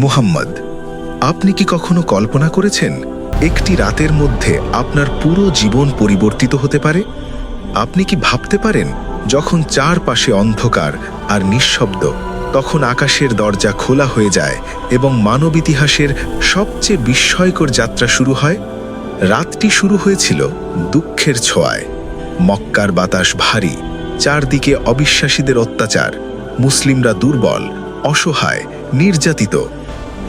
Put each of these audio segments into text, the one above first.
মুহাম্মদ, আপনি কি কখনো কল্পনা করেছেন একটি রাতের মধ্যে আপনার পুরো জীবন পরিবর্তিত হতে পারে? আপনি কি ভাবতে পারেন যখন চারপাশে অন্ধকার আর নিঃশব্দ, তখন আকাশের দরজা খোলা হয়ে যায় এবং মানব ইতিহাসের সবচেয়ে বিস্ময়কর যাত্রা শুরু হয়? রাতটি শুরু হয়েছিল দুঃখের ছোঁয়ায়। মক্কার বাতাস ভারী, চারদিকে অবিশ্বাসীদের অত্যাচার, মুসলিমরা দুর্বল, অসহায়, নির্যাতিত।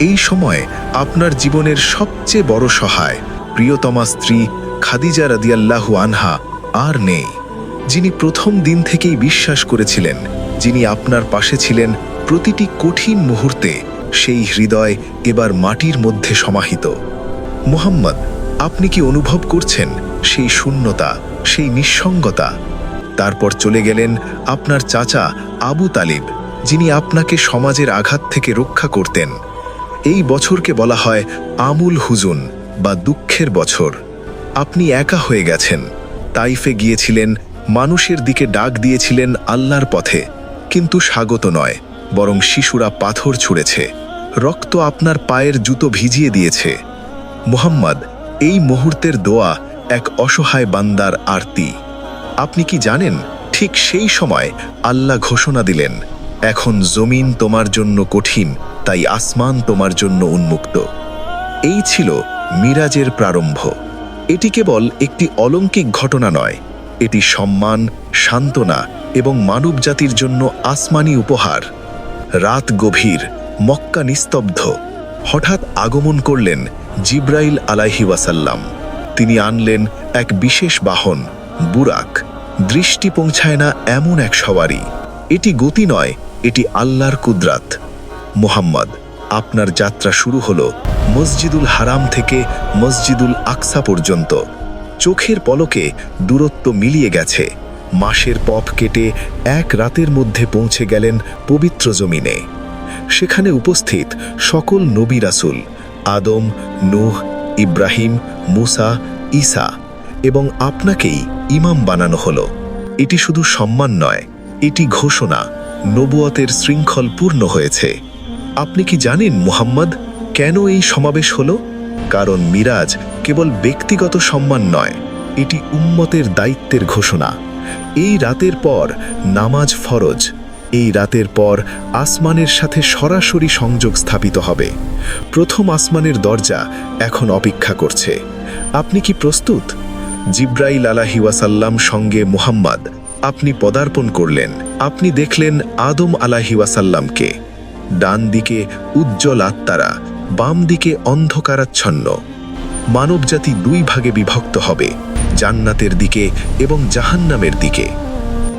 এই সময়ে আপনার জীবনের সবচেয়ে বড় সহায়, প্রিয়তমা স্ত্রী খাদিজা রাদিয়াল্লাহু আনহা আর নেই, যিনি প্রথম দিন থেকেই বিশ্বাস করেছিলেন, যিনি আপনার পাশে ছিলেন প্রতিটি কঠিন মুহূর্তে। সেই হৃদয় এবার মাটির মধ্যে সমাহিত। মুহাম্মদ, আপনি কি অনুভব করছেন সেই শূন্যতা, সেই নিঃসঙ্গতা? তারপর চলে গেলেন আপনার চাচা আবু তালিব, যিনি আপনাকে সমাজের আঘাত থেকে রক্ষা করতেন। এই বছরকে বলা হয় আমুল হুজুন বা দুঃখের বছর। আপনি একা হয়ে গেছেন। তাইফে গিয়েছিলেন, মানুষের দিকে ডাক দিয়েছিলেন আল্লাহর পথে, কিন্তু স্বাগত নয়, বরং শিশুরা পাথর ছুঁড়েছে, রক্ত আপনার পায়ের জুতো ভিজিয়ে দিয়েছে। মুহাম্মদ, এই মুহূর্তের দোয়া এক অসহায় বান্দার আরতি। আপনি কি জানেন, ঠিক সেই সময় আল্লাহ ঘোষণা দিলেন, এখন জমিন তোমার জন্য কঠিন, তাই আসমান তোমার জন্য উন্মুক্ত। এই ছিল মিরাজের প্রারম্ভ। এটি কেবল একটি অলৌকিক ঘটনা নয়, এটি সম্মান, সান্ত্বনা এবং মানবজাতির জন্য আসমানি উপহার। রাত গভীর, মক্কা নিস্তব্ধ। হঠাৎ আগমন করলেন জিব্রাইল আলাইহি ওয়াসাল্লাম। তিনি আনলেন এক বিশেষ বাহন, বুরাক। দৃষ্টি পৌঁছায় না এমন এক সওয়ারি। এটি গতি নয়, এটি আল্লাহর কুদরাত। মুহাম্মদ, আপনার যাত্রা শুরু হলো মসজিদুল হারাম থেকে মসজিদুল আকসা পর্যন্ত। চোখের পলকে দূরত্ব মিলিয়ে গেছে। মাসের পথ কেটে এক রাতের মধ্যে পৌঁছে গেলেন পবিত্র জমিনে। সেখানে উপস্থিত সকল নবী রাসূল, আদম, নূহ, ইব্রাহিম, মুসা, ঈসা, এবং আপনাকেই ইমাম বানানো হলো। এটি শুধু সম্মান নয়, এটি ঘোষণা, নবুয়তের শৃঙ্খল পূর্ণ হয়েছে। আপনি কি জানেন মুহাম্মদ, কেন এই সমাবেশ হলো? কারণ মিরাজ কেবল ব্যক্তিগত সম্মান নয়, এটি উম্মতের দায়িত্বের ঘোষণা। এই রাতের পর নামাজ ফরজ। এই রাতের পর আসমানের সাথে সরাসরি সংযোগ স্থাপিত হবে। প্রথম আসমানের দরজা এখন অপেক্ষা করছে। আপনি কি প্রস্তুত? জিব্রাইল আলাইহি ওয়াসাল্লাম সঙ্গে মুহাম্মদ, আপনি পদার্পণ করলেন। আপনি দেখলেন আদম আলাইহি ওয়াসাল্লামকে। ডান দিকে উজ্জ্বল আত্মারা, বাম দিকে অন্ধকারাচ্ছন্ন। মানবজাতি দুই ভাগে বিভক্ত হবে, জান্নাতের দিকে এবং জাহান্নামের দিকে।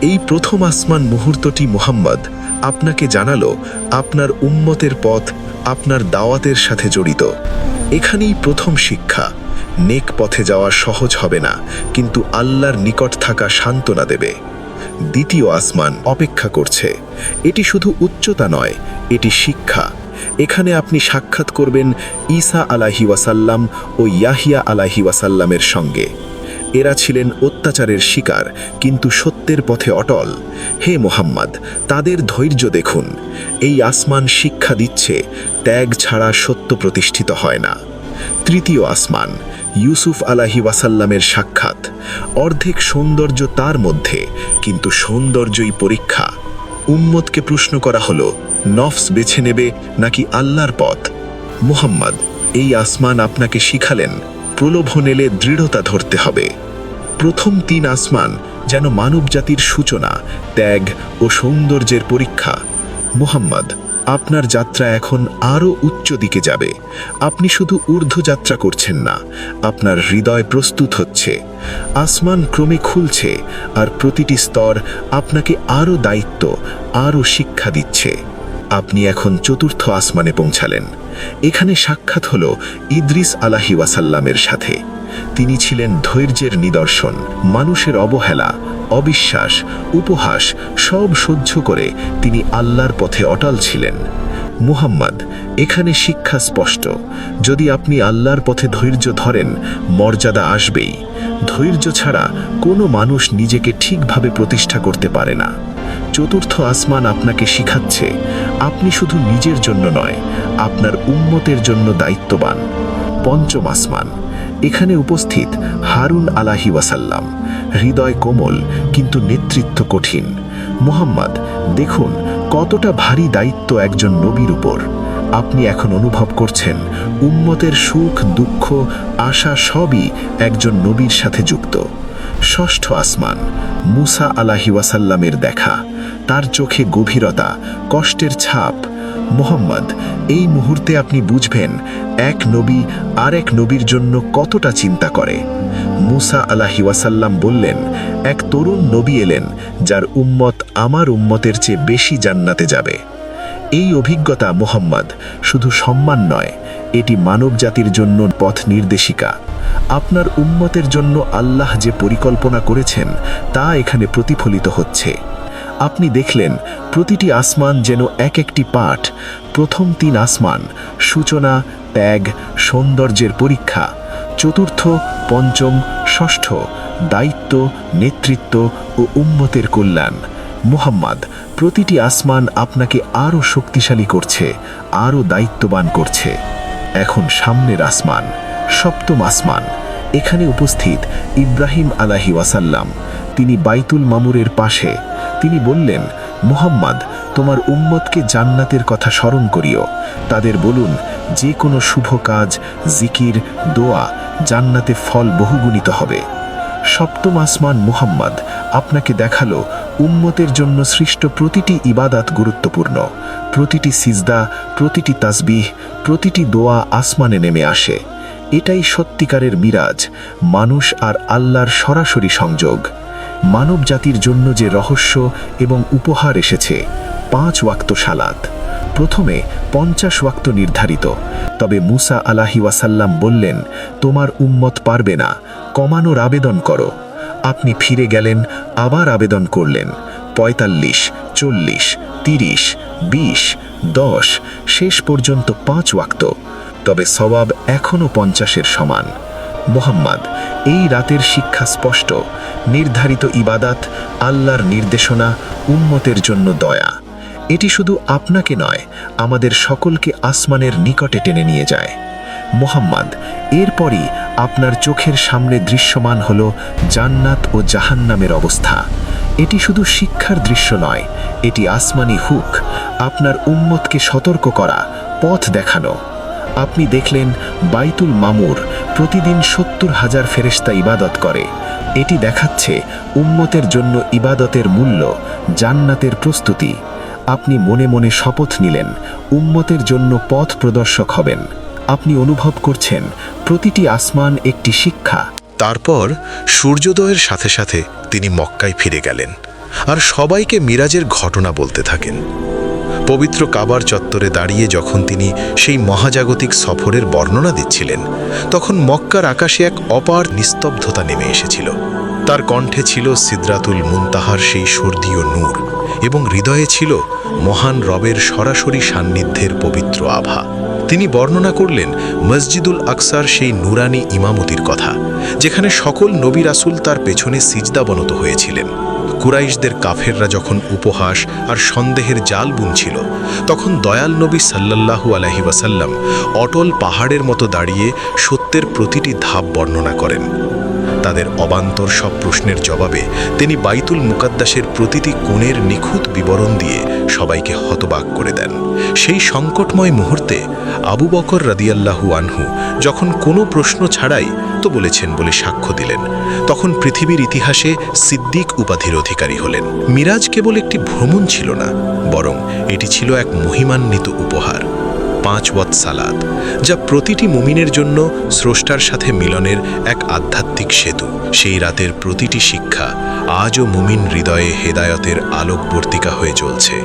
এই প্রথম আসমান মুহূর্তটি মুহাম্মদ আপনাকে জানালো আপনার উম্মতের পথ আপনার দাওয়াতের সাথে জড়িত। এখানেই প্রথম শিক্ষা, নেক পথে যাওয়া সহজ হবে না, কিন্তু আল্লাহর নিকট থাকা সান্ত্বনা দেবে। দ্বিতীয় আসমান অপেক্ষা করছে। এটি শুধু উচ্চতা নয়, এটি শিক্ষা। এখানে আপনি সাক্ষাৎ করবেন ঈসা আলাইহি ওয়াসাল্লাম ও ইয়াহিয়া আলাইহি ওয়াসাল্লামের সঙ্গে। এরা ছিলেন অত্যাচারের শিকার, কিন্তু সত্যের পথে অটল। হে মুহাম্মদ, তাদের ধৈর্য দেখুন। এই আসমান শিক্ষা দিচ্ছে, ত্যাগ ছাড়া সত্য প্রতিষ্ঠিত হয় না। তৃতীয় আসমান, ইউসুফ আলাইহি ওয়াসাল্লামের সাক্ষাৎ। অর্ধেক সৌন্দর্য তার মধ্যে, কিন্তু সৌন্দর্যই পরীক্ষা। উম্মতকে প্রশ্ন করা হলো, নফস বেছে নেবে নাকি আল্লাহর পথ? মুহাম্মদ, এই আসমান আপনাকে শিখালেন, প্রলোভন এলে দৃঢ়তা ধরতে হবে। প্রথম তিন আসমান যেন মানবজাতির সূচনা, ত্যাগ ও সৌন্দর্যের পরীক্ষা। মুহাম্মদ, আপনার যাত্রা এখন আরও উচ্চ দিকে যাবে। আপনি শুধু ঊর্ধ্বযাত্রা করছেন না, আপনার হৃদয় প্রস্তুত হচ্ছে। আসমান ক্রমে খুলছে, আর প্রতিটি স্তর আপনাকে আরও দায়িত্ব, আরও শিক্ষা দিচ্ছে। আপনি এখন চতুর্থ আসমানে পৌঁছালেন। এখানে সাক্ষাৎ হলো ইদ্রিস আলাইহি ওয়াসাল্লামের সাথে। তিনি ছিলেন ধৈর্যের নিদর্শন। মানুষের অবহেলা, অবিশ্বাস, উপহাস সব সহ্য করে তিনি আল্লাহর পথে অটল ছিলেন। মুহাম্মদ, এখানে শিক্ষা স্পষ্ট, যদি আপনি আল্লাহর পথে ধৈর্য ধরেন, মর্যাদা আসবেই। ধৈর্য ছাড়া কোনো মানুষ নিজেকে ঠিকভাবে প্রতিষ্ঠা করতে পারে না। চতুর্থ আসমান আপনাকে শিখাচ্ছে আপনি শুধু নিজের জন্য নয়, আপনার উম্মতের জন্য দায়িত্ববান। পঞ্চম আসমান, এখানে উপস্থিত হারুন আলাহি ওয়াসাল্লাম, হৃদয় কোমল কিন্তু নেতৃত্ব কঠিন। মুহাম্মদ, দেখুন কতটা ভারী দায়িত্ব একজন নবীর উপর। আপনি এখন অনুভব করছেন উম্মতের সুখ দুঃখ আশা সবই একজন নবীর সাথে যুক্ত। ষষ্ঠ আসমান, মুসা আলাহি ওয়াসাল্লামের দেখা, তার চোখে গভীরতা, কষ্টের ছাপ। মুহাম্মদ, এই মুহূর্তে আপনি বুঝবেন এক নবী আর এক নবীর জন্য কতটা চিন্তা করে। মুসা আলাহি ওয়াসাল্লাম বললেন, এক তরুণ নবী এলেন যার উম্মত আমার উম্মতের চেয়ে বেশি জান্নাতে যাবে। এই অভিজ্ঞতা মুহাম্মদ শুধু সম্মান নয়, এটি মানবজাতির জন্য পথ নির্দেশিকা। আপনার উম্মতের জন্য আল্লাহ যে পরিকল্পনা করেছেন তা এখানে প্রতিফলিত হচ্ছে। আপনি দেখলেন প্রতিটি আসমান যেন এক একটি পাঠ। প্রথম 3 আসমান সূচনা, ত্যাগ, সৌন্দর্যের পরীক্ষা। চতুর্থ, পঞ্চম, ষষ্ঠ দায়িত্ব, নেতৃত্ব ও উম্মতের কল্যাণ। মুহাম্মদ, প্রতিটি আসমান আপনাকে আরও শক্তিশালী করছে, আরও দায়িত্ববান করছে। এখন সামনের আসমান, সপ্তম আসমান, এখানে উপস্থিত ইব্রাহিম আলাহি ওয়াসাল্লাম। তিনি বাইতুল মামুরের পাশে। তিনি বললেন, মুহাম্মদ, তোমার উম্মতকে জান্নাতের কথা স্মরণ করিও। তাদের বলুন, যে কোনো শুভ কাজ, জিকির, দোয়া জান্নাতে ফল বহুগুণিত হবে। সপ্তম আসমান মুহাম্মদ আপনাকে দেখালো উম্মতের জন্য সৃষ্ট প্রতিটি ইবাদাত গুরুত্বপূর্ণ। প্রতিটি সিজদা, প্রতিটি তাসবিহ, প্রতিটি দোয়া আসমানে নেমে আসে। এটাই সত্যিকারের মিরাজ, মানুষ আর আল্লাহর সরাসরি সংযোগ। মানব জাতির জন্য যে রহস্য এবং উপহার এসেছে, 5 ওয়াক্ত সালাত। প্রথমে 50 ওয়াক্ত নির্ধারিত, তবে মুসা আলাহি ওয়াসাল্লাম বললেন, তোমার উম্মত পারবে না, কমানোর আবেদন করো। আপনি ফিরে গেলেন, আবার আবেদন করলেন। 45, 40, 30, 20, 10, শেষ পর্যন্ত 5 ওয়াক্ত। তবে সওয়াব এখনও 50-এর সমান। মুহাম্মদ, এই রাতের শিক্ষা স্পষ্ট। নির্ধারিত ইবাদাত, আল্লাহর নির্দেশনা, উম্মতের জন্য দয়া। এটি শুধু আপনাকে নয়, আমাদের সকলকে আসমানের নিকটে টেনে নিয়ে যায়। মুহাম্মদ, এরপরই আপনার চোখের সামনে দৃশ্যমান হল জান্নাত ও জাহান্নামের অবস্থা। এটি শুধু শিক্ষার দৃশ্য নয়, এটি আসমানি হুক, আপনার উম্মতকে সতর্ক করা, পথ দেখানো। আপনি দেখলেন বাইতুল মামুর, প্রতিদিন 70,000 ফেরেশতা ইবাদত করে। এটি দেখাচ্ছে উম্মতের জন্য ইবাদতের মূল্য, জান্নাতের প্রস্তুতি। আপনি মনে মনে শপথ নিলেন, উম্মতের জন্য পথ প্রদর্শক হবেন। আপনি অনুভব করছেন প্রতিটি আসমান একটি শিক্ষা। তারপর সূর্যোদয়ের সাথে সাথে তিনি মক্কায় ফিরে গেলেন আর সবাইকে মিরাজের ঘটনা বলতে থাকেন। পবিত্র কাবার চত্বরে দাঁড়িয়ে যখন তিনি সেই মহাজাগতিক সফরের বর্ণনা দিচ্ছিলেন, তখন মক্কার আকাশে এক অপার নিস্তব্ধতা নেমে এসেছিল। তার কণ্ঠে ছিল সিদরাতুল মুনতাহার সেই স্বর্গীয় নূর, এবং হৃদয়ে ছিল মহান রবের সরাসরি সান্নিধ্যের পবিত্র আভা। তিনি বর্ণনা করলেন মসজিদুল আকসার সেই নুরানি ইমামতির কথা, যেখানে সকল নবী রাসূল তার পেছনে সিজদাবনত হয়েছিলেন। কুরাইশদের কাফেররা যখন উপহাস আর সন্দেহের জাল বুনছিল, তখন দয়াল নবী সাল্লাল্লাহু আলাইহি ওয়াসাল্লাম অটল পাহাড়ের মতো দাঁড়িয়ে সত্যের প্রতিটি ধাপ বর্ণনা করেন। তাদের অবান্তর সব প্রশ্নের জবাবে তিনি বাইতুল মুকাদ্দাসের প্রতিটি কোণের নিখুঁত বিবরণ দিয়ে সবাইকে হতবাক করে দেন। সেই সংকটময় মুহূর্তে আবু বকর রাদিয়াল্লাহু আনহু যখন কোনো প্রশ্ন ছাড়াই তো বলেছেন বলে সাক্ষ্য দিলেন, তখন পৃথিবীর ইতিহাসে সিদ্দিক উপাধির অধিকারী হলেন। মিরাজ কেবল একটি ভ্রমণ ছিল না, বরং এটি ছিল এক মহিমান্বিত উপহার, 5 ওয়াক্ত সালাত, যা প্রতিটি মুমিনের জন্য স্রষ্টার সাথে মিলনের এক আধ্যাত্মিক সেতু। সেই রাতের প্রতিটি শিক্ষা আজও মুমিন হৃদয়ে হেদায়তের আলোকবর্তিকা হয়ে চলছে।